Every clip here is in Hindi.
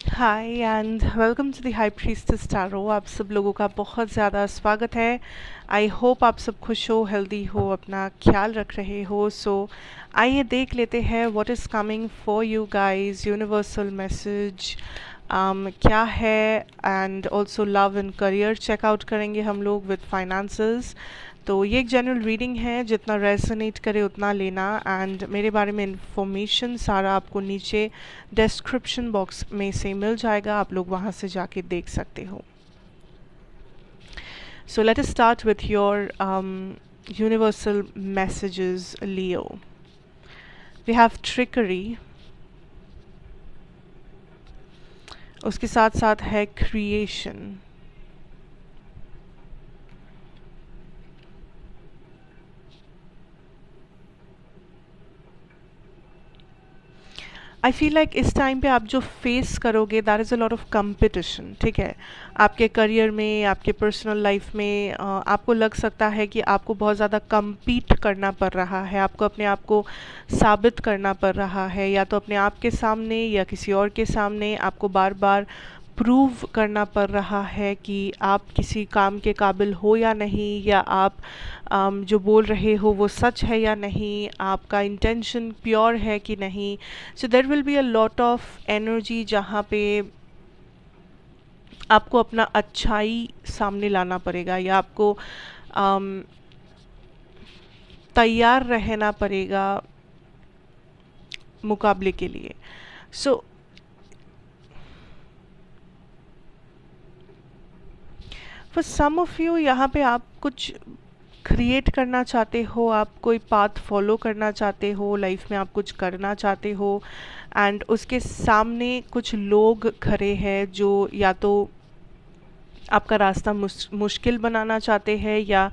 Hi and welcome to the high priestess tarot. आप सब लोगों का बहुत ज़्यादा स्वागत है। आई होप आप सब खुश हो, हेल्दी हो, अपना ख्याल रख रहे हो। सो आइए देख लेते हैं what is coming for you guys, universal message क्या है। And also love and career check out करेंगे हम लोग विद फाइनेंसेस। तो ये एक जनरल रीडिंग है, जितना रेजोनेट करे उतना लेना। एंड मेरे बारे में इंफॉर्मेशन सारा आपको नीचे डिस्क्रिप्शन बॉक्स में से मिल जाएगा, आप लोग वहाँ से जाके देख सकते हो। So let us start with your universal messages Leo. We have trickery, उसके साथ साथ है क्रिएशन। आई फील लाइक इस टाइम पे आप जो फेस करोगे that is a lot of competition. ठीक है, आपके करियर में, आपके पर्सनल लाइफ में आपको लग सकता है कि आपको बहुत ज़्यादा compete करना पड़ रहा है, आपको अपने आप को साबित करना पड़ रहा है, या तो अपने आप के सामने या किसी और के सामने आपको बार बार प्रूव करना पड़ रहा है कि आप किसी काम के काबिल हो या नहीं, या आप जो बोल रहे हो वो सच है या नहीं, आपका इंटेंशन प्योर है कि नहीं। So there will be a lot of energy जहाँ पे आपको अपना अच्छाई सामने लाना पड़ेगा, या आपको तैयार रहना पड़ेगा मुकाबले के लिए। So for some of you यहाँ पे आप कुछ क्रिएट करना चाहते हो, आप कोई पाथ फॉलो करना चाहते हो, लाइफ में आप कुछ करना चाहते हो, एंड उसके सामने कुछ लोग खड़े हैं जो या तो आपका रास्ता मुश्किल बनाना चाहते हैं, या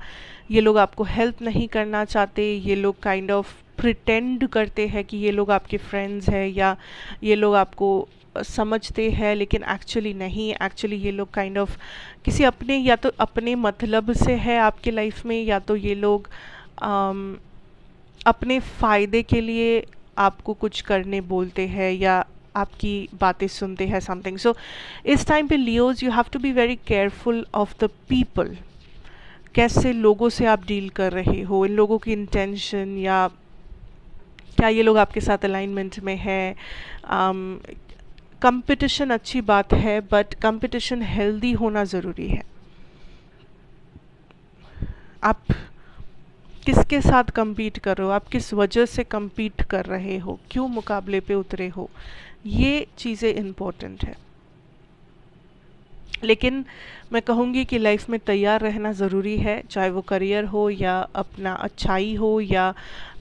ये लोग आपको हेल्प नहीं करना चाहते। ये लोग काइंड ऑफ प्रिटेंड करते हैं कि ये लोग आपके फ्रेंड्स हैं, या ये लोग आपको समझते हैं, लेकिन एक्चुअली नहीं। एक्चुअली ये लोग काइंड ऑफ किसी अपने, या तो अपने मतलब से है आपके लाइफ में, या तो ये लोग अपने फ़ायदे के लिए आपको कुछ करने बोलते हैं, या आपकी बातें सुनते हैं, समथिंग। सो इस टाइम पे Leos you have to be very careful of the people. कैसे लोगों से आप डील कर रहे हो, इन लोगों की इंटेंशन, या क्या ये लोग आपके साथ अलाइनमेंट में है। कंपटीशन अच्छी बात है, बट कंपटीशन हेल्दी होना ज़रूरी है। आप किसके साथ compete कर रहे हो, आप किस वजह से compete कर रहे हो, क्यों मुकाबले पे उतरे हो, ये चीज़ें इम्पोर्टेंट है। लेकिन मैं कहूँगी कि लाइफ में तैयार रहना ज़रूरी है, चाहे वो करियर हो, या अपना अच्छाई हो, या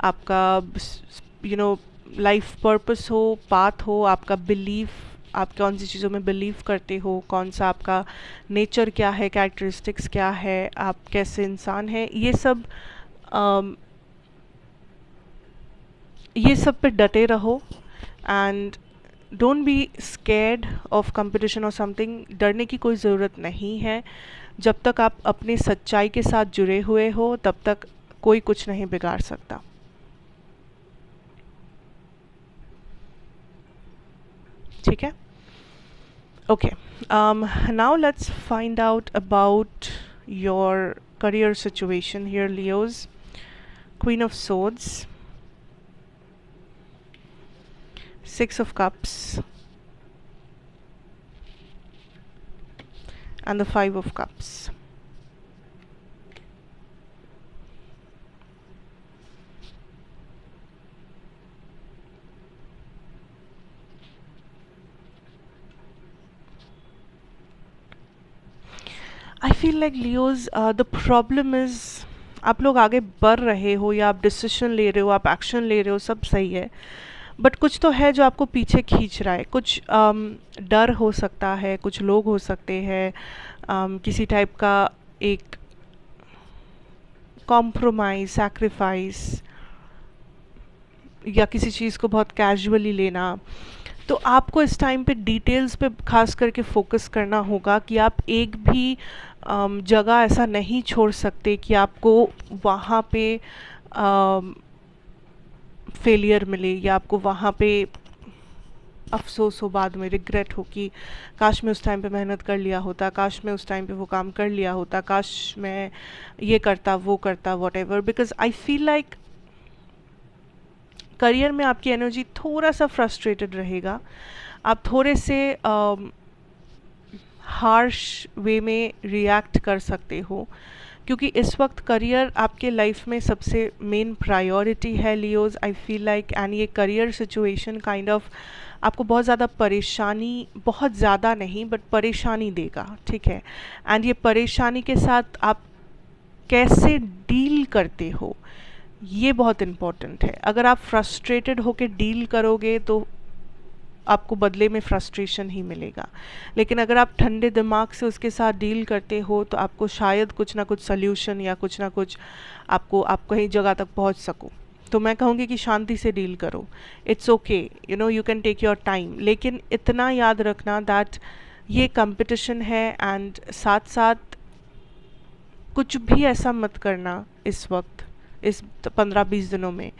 आपका लाइफ पर्पस हो, पाथ हो, आपका बिलीफ, आप कौन सी चीज़ों में बिलीव करते हो, कौन सा आपका नेचर क्या है, कैरेक्टरिस्टिक्स क्या है, आप कैसे इंसान हैं, ये सब पे डटे रहो। And don't be scared of competition और समथिंग। डरने की कोई ज़रूरत नहीं है। जब तक आप अपनी सच्चाई के साथ जुड़े हुए हो, तब तक कोई कुछ नहीं बिगाड़ सकता। ठीक है, okay. Now let's find out about your career situation here, Leos. Queen of Swords, Six of Cups, and the Five of Cups. I feel like Leos the problem is, आप लोग आगे बढ़ रहे हो, या आप डिसीजन ले रहे हो, आप एक्शन ले रहे हो, सब सही है, बट कुछ तो है जो आपको पीछे खींच रहा है। कुछ डर हो सकता है, कुछ लोग हो सकते हैं, किसी टाइप का एक कॉम्प्रोमाइज, सैक्रिफाइस, या किसी चीज़ को बहुत कैजुअली लेना। तो आपको इस टाइम पे डिटेल्स पे खास करके फोकस करना होगा कि आप एक भी जगह ऐसा नहीं छोड़ सकते कि आपको वहाँ पे फेलियर मिले, या आपको वहाँ पे अफसोस हो, बाद में रिग्रेट हो कि काश मैं उस टाइम पे मेहनत कर लिया होता, काश मैं उस टाइम पे वो काम कर लिया होता, काश मैं ये करता वो करता, what ever. Because I feel like career में आपकी एनर्जी थोड़ा सा फ्रस्ट्रेटेड रहेगा, आप थोड़े से हार्श वे में रिएक्ट कर सकते हो, क्योंकि इस वक्त करियर आपके लाइफ में सबसे मेन प्रायोरिटी है Leos, I feel like. And ये करियर सिचुएशन काइंड ऑफ आपको बहुत ज़्यादा परेशानी, बहुत ज़्यादा नहीं बट परेशानी देगा, ठीक है। एंड ये परेशानी के साथ आप कैसे डील करते हो ये बहुत इम्पॉर्टेंट है। अगर आप फ्रस्ट्रेटेड होके डील करोगे तो आपको बदले में फ्रस्ट्रेशन ही मिलेगा, लेकिन अगर आप ठंडे दिमाग से उसके साथ डील करते हो तो आपको शायद कुछ ना कुछ सल्यूशन या कुछ ना कुछ आप कहीं जगह तक पहुंच सको। तो मैं कहूँगी कि शांति से डील करो, it's okay, you know, you can take your time, लेकिन इतना याद रखना दैट ये कंपटीशन है। एंड साथ साथ कुछ भी ऐसा मत करना इस वक्त, इस 15-20 दिनों में,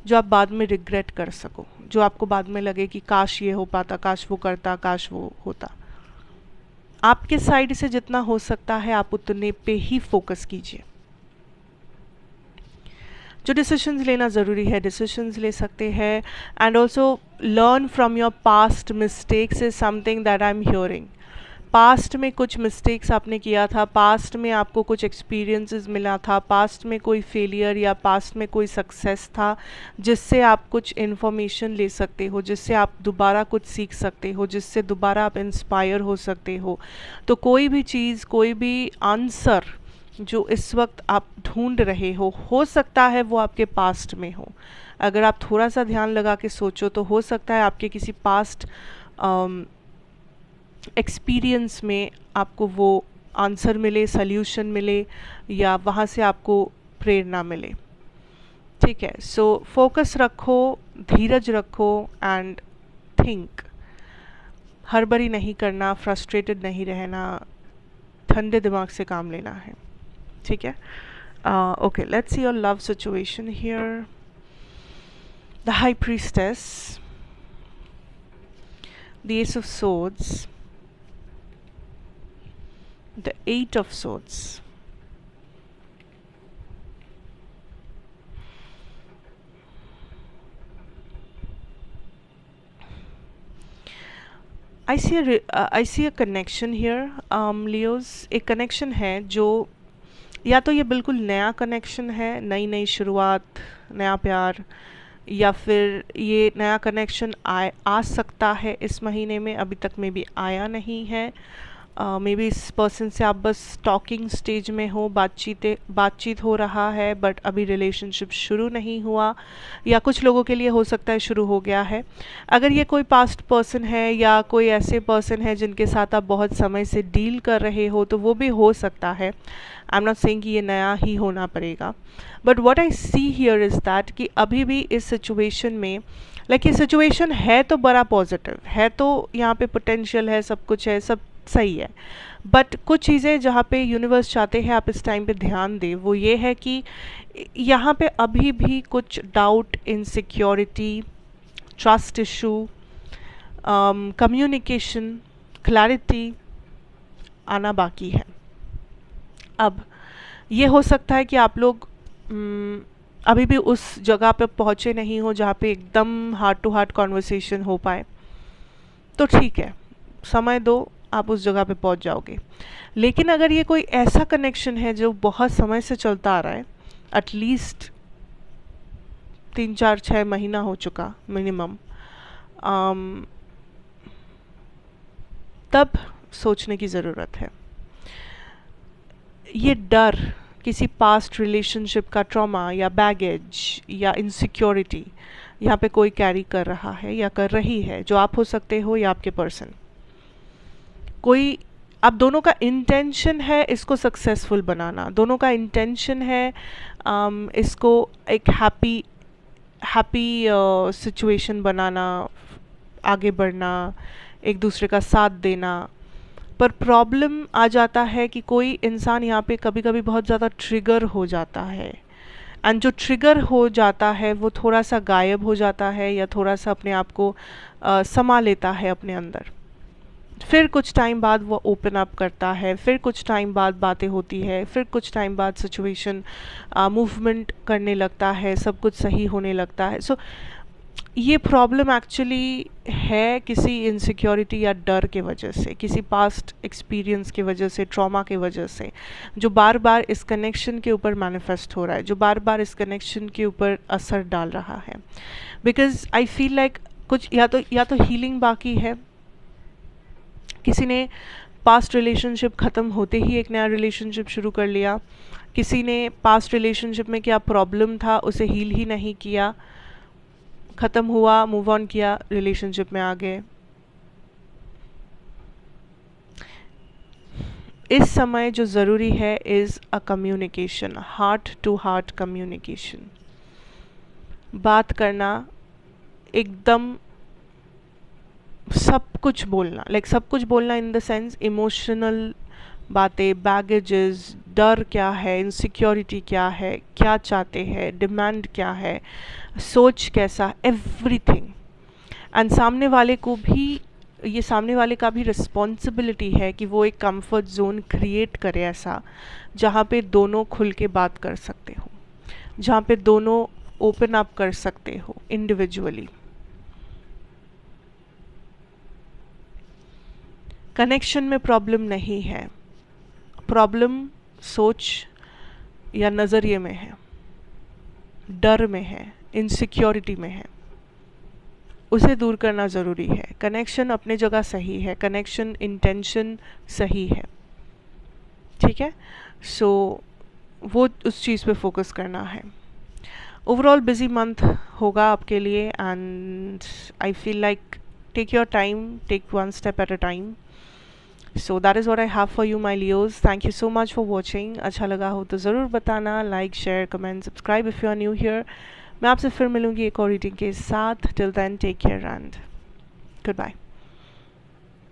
जो आप बाद में रिग्रेट कर सको, जो आपको बाद में लगे कि काश ये हो पाता, काश वो करता, काश वो होता। आपके साइड से जितना हो सकता है आप उतने पे ही फोकस कीजिए। जो डिसीजंस लेना ज़रूरी है डिसीजंस ले सकते हैं। And also learn from your past mistakes is something that I am hearing. Past में कुछ मिस्टेक्स आपने किया था, पास्ट में आपको कुछ एक्सपीरियंसेस मिला था, पास्ट में कोई फेलियर या पास्ट में कोई सक्सेस था जिससे आप कुछ इन्फॉर्मेशन ले सकते हो, जिससे आप दोबारा कुछ सीख सकते हो, जिससे दोबारा आप इंस्पायर हो सकते हो। तो कोई भी चीज़, कोई भी आंसर जो इस वक्त आप ढूंढ रहे हो सकता है वो आपके पास्ट में हो। अगर आप थोड़ा सा ध्यान लगा के सोचो तो हो सकता है आपके किसी पास्ट एक्सपीरियंस में आपको वो आंसर मिले, सल्यूशन मिले, या वहाँ से आपको प्रेरणा मिले, ठीक है। सो फोकस रखो, धीरज रखो एंड थिंक। हड़बड़ी नहीं करना, फ्रस्ट्रेटेड नहीं रहना, ठंडे दिमाग से काम लेना है, ठीक है। Okay, let's see your love situation here. The high priestess, the S of swords, the Eight of Swords, I see a connection here, Leos। एक कनेक्शन है जो या तो ये बिल्कुल नया कनेक्शन है, नई नई शुरुआत, नया प्यार, या फिर ये नया कनेक्शन आ सकता है इस महीने में, अभी तक में भी आया नहीं है। मे बी इस पर्सन से आप बस टॉकिंग स्टेज में हो, बातचीत हो रहा है बट अभी रिलेशनशिप शुरू नहीं हुआ, या कुछ लोगों के लिए हो सकता है शुरू हो गया है। अगर ये कोई पास्ट पर्सन है या कोई ऐसे पर्सन है जिनके साथ आप बहुत समय से डील कर रहे हो तो वो भी हो सकता है। आई एम नॉट सेइंग कि ये नया ही होना पड़ेगा, but what I see here is that कि अभी भी इस सिचुएशन में ये सिचुएशन है तो बड़ा पॉजिटिव है, तो यहाँ पे पोटेंशियल है, सब कुछ है, सब सही है। बट कुछ चीज़ें जहाँ पे यूनिवर्स चाहते हैं आप इस टाइम पे ध्यान दें, वो ये है कि यहाँ पे अभी भी कुछ doubt, insecurity, trust issue, communication, clarity आना बाकी है। अब ये हो सकता है कि आप लोग अभी भी उस जगह पे पहुँचे नहीं हो जहाँ पे एकदम हार्ट टू हार्ट कॉन्वर्सेशन हो पाए, तो ठीक है, समय दो, आप उस जगह पे पहुंच जाओगे। लेकिन अगर ये कोई ऐसा कनेक्शन है जो बहुत समय से चलता आ रहा है, एटलीस्ट 3-4-6 महीना हो चुका मिनिमम, तब सोचने की ज़रूरत है। ये डर किसी पास्ट रिलेशनशिप का ट्रॉमा या बैगेज या इनसिक्योरिटी यहाँ पे कोई कैरी कर रहा है या कर रही है, जो आप हो सकते हो या आपके पर्सन। कोई आप दोनों का इंटेंशन है इसको सक्सेसफुल बनाना, दोनों का इंटेंशन है इसको एक हैप्पी सिचुएशन बनाना, आगे बढ़ना, एक दूसरे का साथ देना। पर प्रॉब्लम आ जाता है कि कोई इंसान यहाँ पे कभी कभी बहुत ज़्यादा ट्रिगर हो जाता है, एंड जो ट्रिगर हो जाता है वो थोड़ा सा गायब हो जाता है या थोड़ा सा अपने आप को समा लेता है अपने अंदर। फिर कुछ टाइम बाद वो ओपन अप करता है, फिर कुछ टाइम बाद बातें होती है, फिर कुछ टाइम बाद सिचुएशन मूवमेंट करने लगता है, सब कुछ सही होने लगता है। सो ये प्रॉब्लम एक्चुअली है किसी इनसिक्योरिटी या डर के वजह से, किसी पास्ट एक्सपीरियंस की वजह से, ट्रॉमा की वजह से, जो बार बार इस कनेक्शन के ऊपर मैनिफेस्ट हो रहा है, जो बार बार इस कनेक्शन के ऊपर असर डाल रहा है। बिकॉज आई फील लाइक कुछ या तो हीलिंग बाकी है, किसी ने पास्ट रिलेशनशिप ख़त्म होते ही एक नया रिलेशनशिप शुरू कर लिया, किसी ने पास्ट रिलेशनशिप में क्या प्रॉब्लम था उसे हील ही नहीं किया, ख़त्म हुआ, मूव ऑन किया, रिलेशनशिप में आ गए। इस समय जो ज़रूरी है is a communication, heart to heart communication. बात करना, एकदम सब कुछ बोलना, लाइक सब कुछ बोलना इन द सेंस इमोशनल बातें, बैगेजेस, डर क्या है, इनसिक्योरिटी क्या है, क्या चाहते हैं, डिमांड क्या है, सोच कैसा, एवरीथिंग। एंड सामने वाले को भी, ये सामने वाले का भी रिस्पॉन्सिबिलिटी है कि वो एक कंफर्ट जोन क्रिएट करे ऐसा, जहाँ पे दोनों खुल के बात कर सकते हो, जहाँ पे दोनों ओपन अप कर सकते हो इंडिविजुअली। कनेक्शन में प्रॉब्लम नहीं है, प्रॉब्लम सोच या नज़रिए में है, डर में है, इनसिक्योरिटी में है। उसे दूर करना ज़रूरी है। कनेक्शन अपने जगह सही है, कनेक्शन इंटेंशन सही है, ठीक है। सो वो उस चीज़ पे फोकस करना है। ओवरऑल बिजी मंथ होगा आपके लिए and I feel like take your time, take one step at a time. So that is what I have for you, my Leos. Thank you so much for watching. अच्छा लगा हो तो ज़रूर बताना, like, share, comment, subscribe if you are new here. मैं आपसे फिर मिलूँगी एक और रीडिंग के साथ। Till then take care and good bye.